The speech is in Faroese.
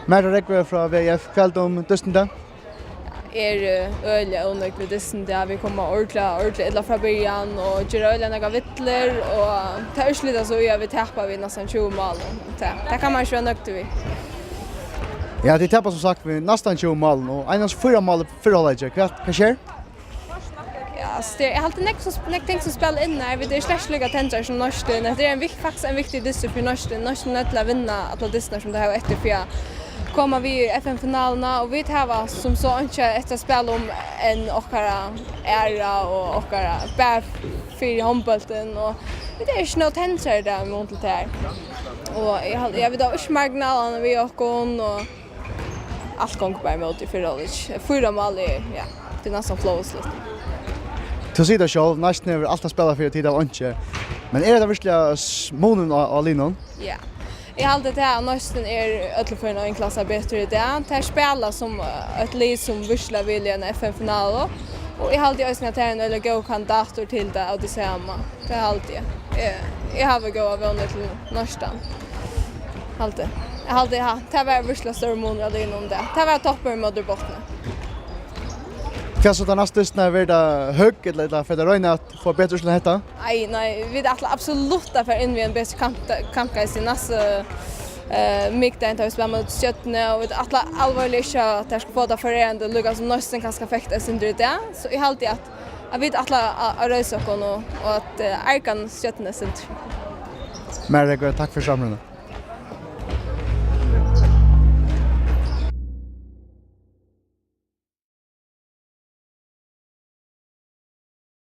Märta Rekve fra VF, kveld om døstende. Øyelig unnøkt ved dissen der vi kommer ordentlig illa fra början og gjør øyelig noen vittler og det er slitt så vi tapper vi nesten 20 mål. Det kan man ikke være nøkt vi. Ja, de tapper som sagt vi nesten 20 mål og en av 4 mål forholdet ikke. Hva skjer? Ja, jag har alltid näck som spela in när vi det är släckliga tentor som norsten. Det är faktiskt en viktig diss för norsten. Norsten är att vinna alla dissnar som det har efter för kommer vi i FN-finalerna och vi tar som så inte ett spel om en ochara ära och ochara bär för handbollen och det är inte något tentor där mot det här. Och jag vet att marginalen vi och allt gånger bara mot i förhållet. 4 mål ja, det är nästan flawless. Til å si det selv, nesten er alt å spille for tid av ikke. Men er det virkelig månen av linjen? Ja. Jeg har alltid det at nesten ødelig for en klasse bedre i det. Det er spillet som et liv som virkelig vil i en FN-finale. Og jeg har alltid ønsket at det er en øyelig god kandidater til det, og det ser man. Det er alltid. Jeg har vært god vunnet til Norsten. Alltid. Jeg har alltid hatt. Det var virkelig større måneder av linjen om det. Det var topper mot bottene. Hva så det neste er ved det høy, eller for det røyne at få bedre slå hette? Nei, vi er absolutt for inn vi en bedre kampgeist i neste mykden til å spille mot skjøttene, og vi er alvorlig ikke at jeg skal få det forrørende lukket som Norsen kan skal fekte sin det. Så jeg har alltid at vi er røysokken og at erkan skjøttene sin. Märta Rekve, takk for samfunnet.